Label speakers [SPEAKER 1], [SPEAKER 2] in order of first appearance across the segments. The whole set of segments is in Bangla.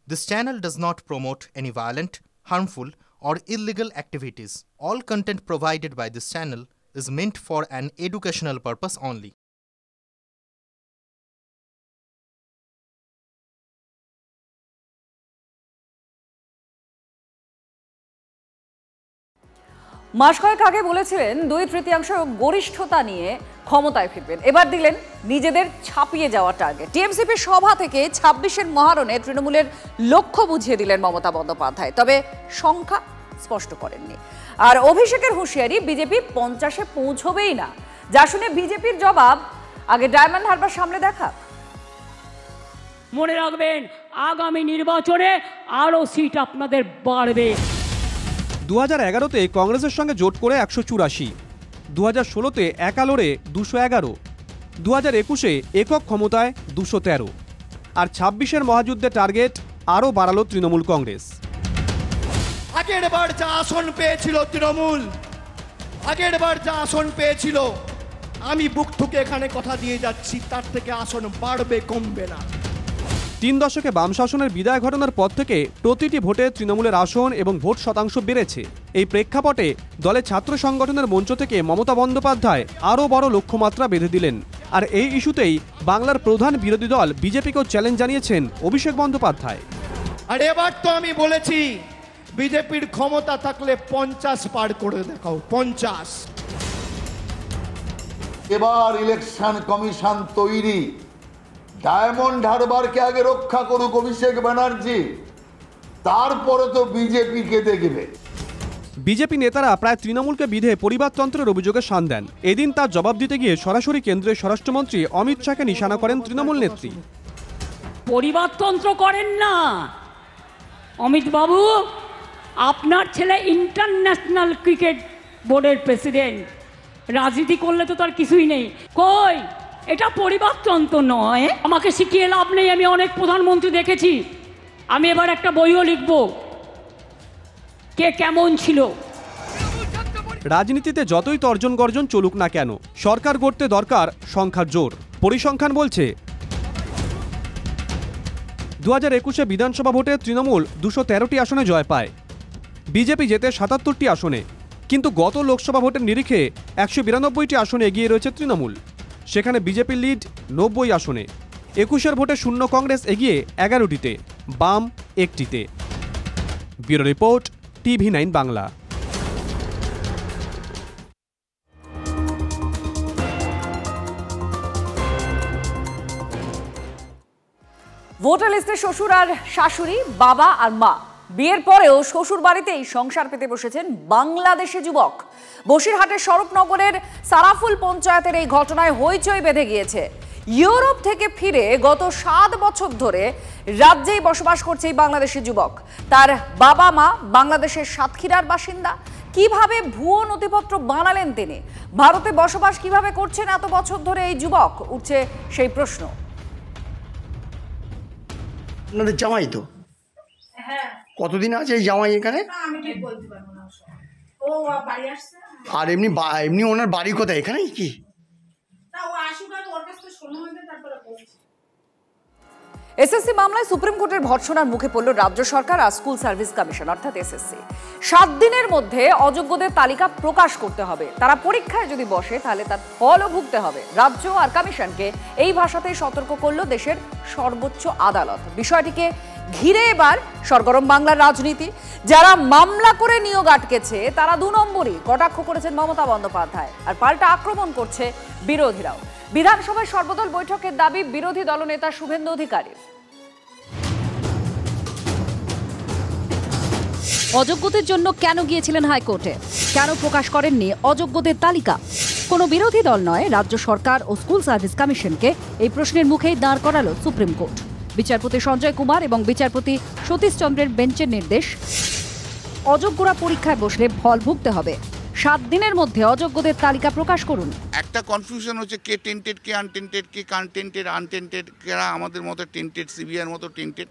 [SPEAKER 1] This channel does not promote any violent, harmful, or illegal activities. All content provided by this channel is meant for an educational purpose only.
[SPEAKER 2] মাস কয়েক আগে বলেছিলেন 2/3 গরিষ্ঠতা নিয়ে ক্ষমতায় ফিরবেন। এবার দিলেন নিজেদের ছাপিয়ে যাওয়া টার্গেট। টিএমসিপি সভা থেকে 26-এর মহারণে তৃণমূলের লক্ষ্য বুঝিয়ে দিলেন মমতা বন্দ্যোপাধ্যায়, তবে সংখ্যা স্পষ্ট করেননি। আর অভিষেকের হুঁশিয়ারি, বিজেপি 50-এ পৌঁছবেই না। যা শুনে বিজেপির জবাব, আগে ডায়মন্ড হারবার সামনে দেখা।
[SPEAKER 3] মনে রাখবেন, আগামী নির্বাচনে আরো সিট আপনাদের বাড়বে।
[SPEAKER 4] 2011-তে কংগ্রেসের সঙ্গে জোট করে 184, 2016-তে একালোরে 211, 2021-এ একক ক্ষমতায় 213, আর 26-এর মহাযুদ্ধে টার্গেট আরও বাড়ালো তৃণমূল কংগ্রেস।
[SPEAKER 5] আগের বার যা আসন পেয়েছিল তৃণমূল, আগের বার যা আসন পেয়েছিল, আমি বুক ঠুকে এখানে কথা দিয়ে যাচ্ছি, তার থেকে আসন বাড়বে, কমবে না।
[SPEAKER 4] 3 দশকে বাম শাসনের বিদায় ঘটনার পর থেকে প্রতিটি ভোটে তৃণমূলের আসন এবং ভোট শতাংশ বেড়েছে। এই প্রেক্ষাপটে দলের ছাত্র সংগঠনের মঞ্চ থেকে মমতা বন্দ্যোপাধ্যায় আরও বড় লক্ষ্যমাত্রা বেঁধে দিলেন। আর এই ইস্যুতেই বাংলার প্রধান বিরোধী দল বিজেপিকেও চ্যালেঞ্জ জানিয়েছেন অভিষেক বন্দ্যোপাধ্যায়।
[SPEAKER 5] আর এবার তো আমি বলেছি, বিজেপির ক্ষমতা থাকলে 50 পার করে দেখাও, 50।
[SPEAKER 6] এবার ইলেকশন কমিশন তৈরি, ডায়মন্ড হারবারকে আগে রক্ষা করুক অভিষেক ব্যানার্জি, তারপরে তো বিজেপিকে দেখবে।
[SPEAKER 4] বিজেপি নেতারা প্রায় তৃণমূলকে বিধে পরিবারতন্ত্রের অভিযোগে শান দেন। এদিন তার জবাব দিতে গিয়ে সরাসরি কেন্দ্রীয় স্বরাষ্ট্রমন্ত্রী অমিত শাহকে নিশানা করেন তৃণমূল নেত্রী।
[SPEAKER 3] পরিবারতন্ত্র করেন না অমিত বাবু, আপনার ছেলে ইন্টারন্যাশনাল ক্রিকেট বোর্ডের প্রেসিডেন্ট, রাজনীতি করলে তো তার কিছুই নেই। কই, এটা পরিবারতন্ত্র নয়। আমাকে শিখিয়ে লাভ নেই, আমি অনেক প্রধানমন্ত্রী দেখেছি। আমি এবার একটা বইও লিখব, কে কেমন ছিল।
[SPEAKER 4] রাজনীতিতে যতই তর্জন গর্জন চলুক না কেন, সরকার গড়তে দরকার সংখ্যার জোর। পরিসংখ্যান বলছে 2021-এ বিধানসভা ভোটে তৃণমূল 213টি আসনে জয় পায়, বিজেপি জেতে 77টি আসনে। কিন্তু গত লোকসভা ভোটের নিরিখে 192টি আসনে এগিয়ে রয়েছে তৃণমূল। সেখানে বিজেপির লিড 90 আসনে। 21-এর ভোটে শূন্য কংগ্রেস এগিয়ে 11টিতে, বাম 1টিতে। Bureau report, TV9 Bangla.
[SPEAKER 2] Voter লিস্টে শ্বশুর আর শাশুড়ি, বাবা আর মা। বিয়ের পরেও শ্বশুর বাড়িতেই সংসার পেতে বসেছেন বাংলাদেশি যুবক। বসিরহাটের স্বরূপনগরের সারাফুল পঞ্চায়েতের এই ঘটনায় হইচই বেঁধে গিয়েছে। ইউরোপ থেকে ফিরে গত 7 বছর ধরে রাজ্যেই বসবাস করছে এই বাংলাদেশি যুবক। তার বাবা মা বাংলাদেশের সাতক্ষীরার বাসিন্দা। কিভাবে ভুয়ো নথিপত্র বানালেন তিনি? ভারতে বসবাস কিভাবে করছেন এত বছর ধরে এই যুবক? উঠছে সেই প্রশ্ন।
[SPEAKER 7] আপনাদের জামাই তো?
[SPEAKER 8] হ্যাঁ।
[SPEAKER 7] কতদিন আছে এই জামাই এখানে?
[SPEAKER 8] আমি ঠিক বলতে পারবো না। ও বাড়ি আসছে।
[SPEAKER 7] আর এমনি ওনার বাড়ি কোথায়, এখানেই কি?
[SPEAKER 8] না, ও আসুক, আর ওর কাছে শোনা হবে, তারপরে বলছি।
[SPEAKER 2] এসএসসি মামলায় সুপ্রিম কোর্টের ভর্ৎসনার মুখে পড়ল রাজ্য সরকার আর স্কুল সার্ভিস কমিশন অর্থাৎ এসএসসি। 7 দিনের মধ্যে অযোগ্যদের তালিকা প্রকাশ করতে হবে। তারা পরীক্ষায় যদি বসে তাহলে তার ফলও ভুগতে হবে। রাজ্য আর কমিশনকে এই ভাষাতেই সতর্ক করল দেশের সর্বোচ্চ আদালত। বিষয়টিকে ঘিরে এবার সরগরম বাংলার রাজনীতি। যারা মামলা করে নিয়োগ আটকেছে তারা 2 নম্বরই কটাক্ষ করেছেন মমতা বন্দ্যোপাধ্যায়, আর পাল্টা আক্রমণ করছে বিরোধীরাও। বিধানসভায় সর্বদল বৈঠকের দাবি বিরোধী দলনেতা শুভেন্দু অধিকারীর।
[SPEAKER 9] অযোগ্যদের জন্য কেন গিয়েছিলেন হাইকোর্টে? কেন প্রকাশ করেননি অযোগ্যদের তালিকা? কোনো বিরোধী দল নয়, রাজ্য সরকার ও স্কুল সার্ভিস কমিশনকে এই প্রশ্নের মুখেই দাঁড় করালো সুপ্রিম কোর্ট। বিচারপতি সঞ্জয় কুমার এবং বিচারপতি সতীশ চন্দ্রের বেঞ্চের নির্দেশ, অযোগ্যরা পরীক্ষায় বসলে ফল ভুগতে হবে। 7 দিনের মধ্যে অযোগ্যদের তালিকা প্রকাশ করুন।
[SPEAKER 10] একটা কনফিউশন হচ্ছে কে টেন্টেড, কে আনটেন্টেড, কে কনটেন্টেড, আনটেন্টেড, কারা আমাদের মতো টেন্টেড, সিবিআর মতো টেন্টেড।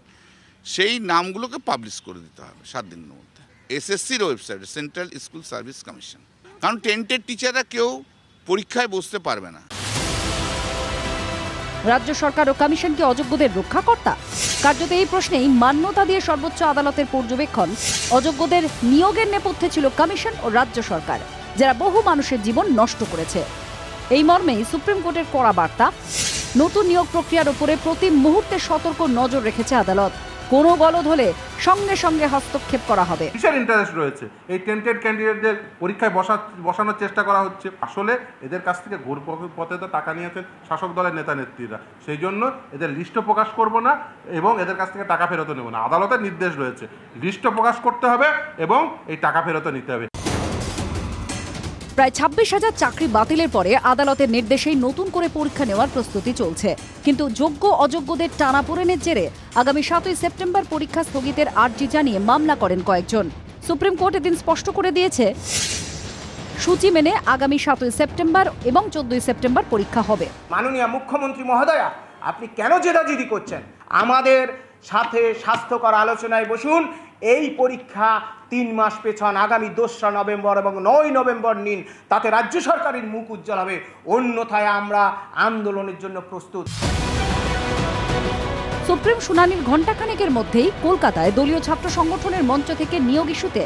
[SPEAKER 10] সেই নামগুলোকে পাবলিশ করে দিতে হবে 7 দিনের মধ্যে এসএসসির ওয়েবসাইটে, সেন্ট্রাল স্কুল সার্ভিস কমিশন। কারণ টেন্টেড টিচাররা কেউ পরীক্ষায় বসতে পারবে না।
[SPEAKER 9] রাজ্য সরকার ও কমিশনকে অযোগ্যদের রক্ষাকর্তা? কার্যত এই প্রশ্নেই মান্যতা দিয়ে সর্বোচ্চ আদালতের পর্যবেক্ষণ, অযোগ্যদের নিয়োগের নেপথ্যে ছিল কমিশন ও রাজ্য সরকার, যারা বহু মানুষের জীবন নষ্ট করেছে। এই মর্মেই সুপ্রিম কোর্টের কড়া বার্তা, নতুন নিয়োগ প্রক্রিয়ার উপরে প্রতি মুহূর্তে সতর্ক নজর রেখেছে আদালত। কোনো গলদ হলে সঙ্গে সঙ্গে হস্তক্ষেপ করা হবে।
[SPEAKER 11] কিসের ইন্টারেস্ট রয়েছে? এই টেন্টেড ক্যান্ডিডেটদের পরীক্ষায় বসানোর চেষ্টা করা হচ্ছে। আসলে এদের কাছ থেকে ঘুর পথে তো টাকা নিয়েছেন শাসক দলের নেতা নেত্রীরা, সেই জন্য এদের লিস্টও প্রকাশ করব না এবং এদের কাছ থেকে টাকা ফেরতও নেব না। আদালতের নির্দেশ রয়েছে, লিস্টও প্রকাশ করতে হবে এবং এই টাকা ফেরতও নিতে হবে।
[SPEAKER 9] প্রায় 26,000 চাকরি বাতিলের পরে আদালতের নির্দেশেই নতুন করে পরীক্ষা নেওয়ার প্রস্তুতি চলছে। কিন্তু যোগ্য অযোগ্যদের টানাপোড়েনের জেরে আগামী 7ই সেপ্টেম্বর পরীক্ষা স্থগিতের আর্জি জানিয়ে মামলা করেন কয়েকজন। সুপ্রিম কোর্ট এদিন স্পষ্ট করে দিয়েছে, সূচি মেনে আগামী 7ই সেপ্টেম্বর এবং 14ই সেপ্টেম্বর পরীক্ষা হবে।
[SPEAKER 12] মাননীয় মুখ্যমন্ত্রী মহোদয়া, আপনি কেন জেদাজেদি করছেন? আমাদের সাথে স্বাস্থ্যকর আলোচনায় বসুন। এই পরীক্ষা 3 মাস পেছন, আগামী 2রা নভেম্বর এবং 9ই নভেম্বর নিন, তাতে রাজ্য সরকারের মুখ উজ্জ্বল হবে। অন্যথায় আমরা আন্দোলনের জন্য প্রস্তুত।
[SPEAKER 9] সুপ্রিম শুনানির ঘণ্টাখানেকের মধ্যেই কলকাতায় দলীয় ছাত্র সংগঠনের মঞ্চ থেকে নিয়োগ ইস্যুতে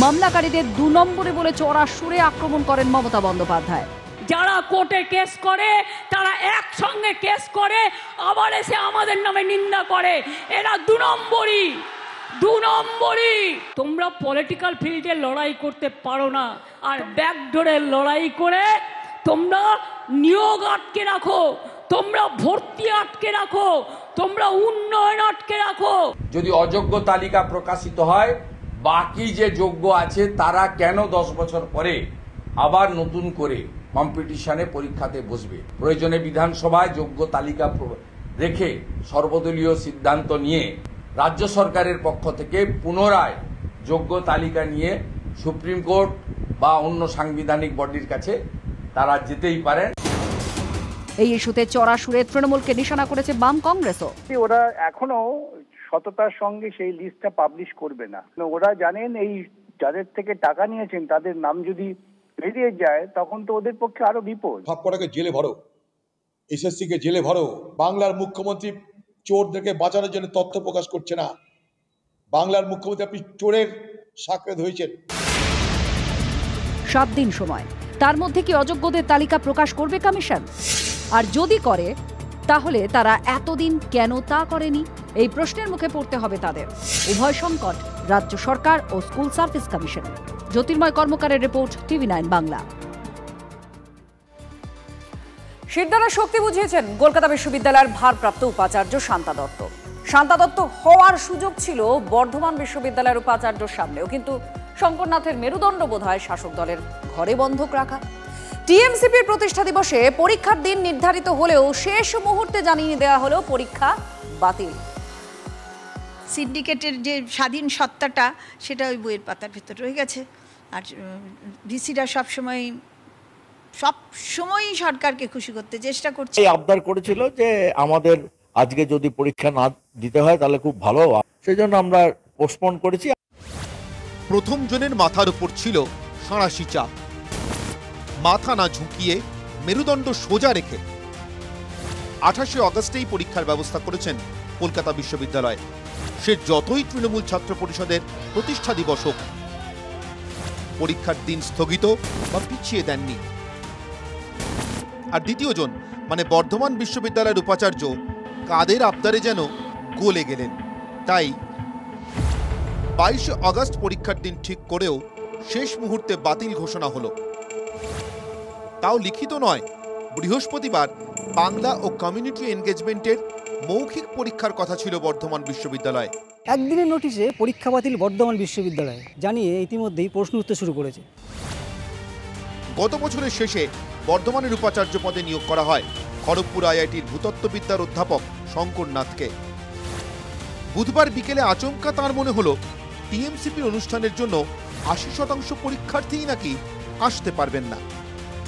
[SPEAKER 9] মামলাকারীদের 2 নম্বরে বলে চড়া সুরে আক্রমণ করেন মমতা বন্দ্যোপাধ্যায়।
[SPEAKER 3] যারা কোর্টে কেস করে তারা একসঙ্গে কেস করে আবার এসে আমাদের নামে নিন্দা করে, এরা 2 নম্বরই। তোমরা পলিটিক্যাল ফিল্ডে লড়াই করতে পারো না, আর ব্যাকডোরে লড়াই করে তোমরা নিয়োগ আটকে রাখো, তোমরা ভর্তি আটকে রাখো, তোমরা উন্নয়ন আটকে রাখো।
[SPEAKER 13] যদি অযোগ্য তালিকা প্রকাশিত হয়, বাকি যে যোগ্য আছে তারা কেন 10 বছর পরে আবার নতুন করে কম্পিটিশনে পরীক্ষাতে বসবে? প্রয়োজনে বিধানসভায় যোগ্য তালিকা রেখে সর্বদলীয় সিদ্ধান্ত নিয়ে রাজ্য সরকারের পক্ষ থেকে পুনরায় যোগ্য তালিকা নিয়ে সুপ্রিম কোর্ট বা অন্য সাংবিধানিক বডির কাছে তারা যেতেই পারেন।
[SPEAKER 9] এই ইস্যুতে চড়া সুরে তৃণমূলকে নিশানা করেছে বাম কংগ্রেসও।
[SPEAKER 14] ওরা এখনো সততার সঙ্গে সেই লিস্টটা পাবলিশ করবে না। ওরা জানেন এই যাদের থেকে টাকা নিয়েছেন তাদের নাম যদি বেরিয়ে যায় তখন তো ওদের পক্ষে আরো বিপদ।
[SPEAKER 15] সবকটাকে জেলে ভরো, এসএসসি কে জেলে ভরো। বাংলার মুখ্যমন্ত্রী চোরদেরকে বাঁচানোর জন্য তথ্য প্রকাশ করছে না। বাংলার মুখ্যমন্ত্রী আপনি চোরের সাকরেদ হয়েছেন।
[SPEAKER 9] 7 দিন সময়, তার মধ্যে কি অযোগ্যদের তালিকা প্রকাশ করবে কমিশন? আর যদি করে তাহলে তারা এতদিন কেন তা করেনি? এই প্রশ্নের মুখে পড়তে হবে তাদের। উভয় সংকট, রাজ্য সরকার ও স্কুল সার্ভিস কমিশন। জ্যোতির্ময় কর্মকারের রিপোর্ট, TV9 বাংলা।
[SPEAKER 2] শিরদাঁড়া শক্তি বুঝিয়েছেন কলকাতা বিশ্ববিদ্যালয়ের ভারপ্রাপ্ত উপাচার্য শান্তা দত্ত। শান্তা দত্ত হওয়ার সুযোগ ছিল বর্ধমান বিশ্ববিদ্যালয়ের উপাচার্যর সামনেও, কিন্তু শঙ্করনাথের মেরুদণ্ড বোধহয় শাসক দলের ঘরে বন্ধক রাখা। টিএমসিপির প্রতিষ্ঠা দিবসে পরীক্ষার দিন নির্ধারিত হলেও শেষ মুহূর্তে জানিয়ে দেওয়া হলো পরীক্ষা বাতিল।
[SPEAKER 16] সিন্ডিকেটের যে স্বাধীন সত্তাটা সেটা ওই বইয়ের পাতার ভেতর রয়ে গেছে। আর ডিসিরা সবসময়ই সরকারকে খুশি করতে চেষ্টা করছে।
[SPEAKER 17] এই আবদার করেছিল যে আমাদের আজকে যদি পরীক্ষা না দিতে হয় তাহলে খুব ভালো, সেই জন্য আমরা পোস্টপোন করেছি।
[SPEAKER 18] প্রথম জনের মাথার উপর ছিল সাঁড়াশি চাপ। মাথা না ঝুঁকিয়ে মেরুদণ্ড সোজা রেখে 28শে অগস্টেই পরীক্ষার ব্যবস্থা করেছেন কলকাতা বিশ্ববিদ্যালয়। সে যতই তৃণমূল ছাত্র পরিষদের প্রতিষ্ঠা দিবস হোক, পরীক্ষার দিন স্থগিত বা পিছিয়ে দেননি। আর দ্বিতীয় জন মানে বর্ধমান বিশ্ববিদ্যালয়ের উপাচার্য কাদের আবদারে যেন গলে গেলেন। তাই 22শে অগস্ট পরীক্ষার দিন ঠিক করেও শেষ মুহূর্তে বাতিল ঘোষণা হলো। তাও লিখিত নয়, বৃহস্পতিবার বাংলা ও কমিউনিটি এনগেজমেন্টের মৌখিক পরীক্ষার কথা ছিল বর্ধমান বিশ্ববিদ্যালয়।
[SPEAKER 19] একদিনের নোটিশে পরীক্ষা বাতিল বর্ধমান বিশ্ববিদ্যালয় জানিয়ে ইতিমধ্যেই প্রশ্ন উঠতে শুরু করেছে।
[SPEAKER 18] গত বছরের শেষে বর্ধমানের উপাচার্য পদে নিয়োগ করা হয় খড়গপুর আইআইটির ভূতত্ত্ববিদ্যার অধ্যাপক শঙ্করনাথকে। বুধবার বিকেলে আচমকা তাঁর মনে হলো টিএমসিপির অনুষ্ঠানের জন্য 80% পরীক্ষার্থীই নাকি আসতে পারবেন না,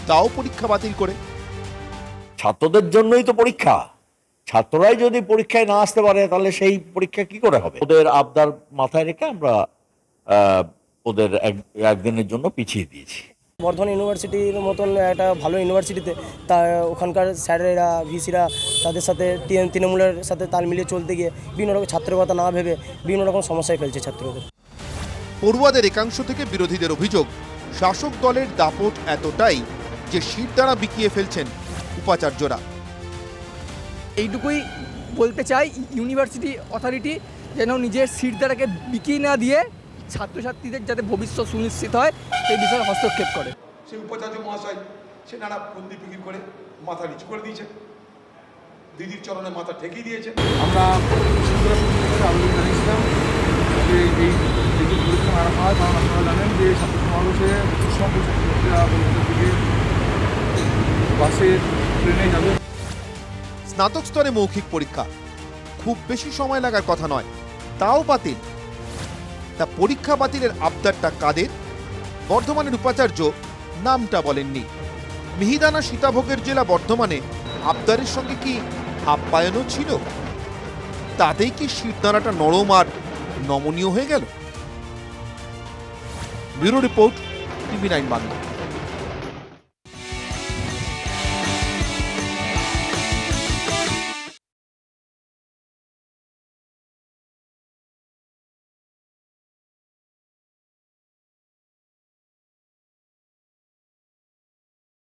[SPEAKER 18] তাও পরীক্ষা বাতিল করে।
[SPEAKER 17] ছাত্রদের জন্যই তো পরীক্ষা, ছাত্ররাই যদি পরীক্ষায় না আসতে পারে তাহলে সেই পরীক্ষা কি করে হবে? ওদের আবদার মাথায় রেখে আমরা ওদের একদিনের জন্য পিছিয়ে দিয়েছি।
[SPEAKER 20] বর্ধমান ইউনিভার্সিটির মতন একটা ভালো ইউনিভার্সিটিতে তা ওখানকার স্যারেরা ভিসিরা তাদের সাথে তৃণমূলের সাথে তাল মিলিয়ে চলতে গিয়ে বিভিন্ন রকম ছাত্র ভাতা না ভেবে বিভিন্ন রকম সমস্যায় ফেলছে ছাত্রদের।
[SPEAKER 18] পড়ুয়াদের একাংশ থেকে বিরোধীদের অভিযোগ, শাসক দলের দাপট এতটাই যে সিট দ্বারা বিকিয়ে ফেলছেন উপাচার্যরা।
[SPEAKER 21] এইটুকুই বলতে চাই, ইউনিভার্সিটি অথরিটি যেন নিজের সিট দ্বারাকে বিকিয়ে না দিয়ে ছাত্রছাত্রীদের যাতে ভবিষ্যৎ সুনিশ্চিত হয় সেই বিষয়ে হস্তক্ষেপ করে।
[SPEAKER 15] সেই উপাচার্য মহাশয় সে নানা ফন্দি ফিকির করে মাথা নিচু করে দিয়েছে, দিদির চরণে মাথা ঠেকিয়ে দিয়েছে।
[SPEAKER 22] আমরা আবেদন জানিয়েছিলাম যে এই পরীক্ষা মারা হয়, কারণ আপনারা জানেন যে ছাত্র সমাবেশে সব ছাত্রছাত্রীরা দিকে বাসে ট্রেনে যাবে।
[SPEAKER 18] স্নাতক স্তরে মৌখিক পরীক্ষা, খুব বেশি সময় লাগার কথা নয়, তাও বাতিল। তা পরীক্ষা বাতিলের আবদারটা কাদের? বর্ধমানের উপাচার্য নামটা বলেননি। মিহিদানা সীতাভোগের জেলা বর্ধমানে আবদারের সঙ্গে কি আপ্যায়নও ছিল? তাতেই কি শিরদাঁড়াটা নরম আর নমনীয় হয়ে গেল? Bureau report, TV9 Bangla.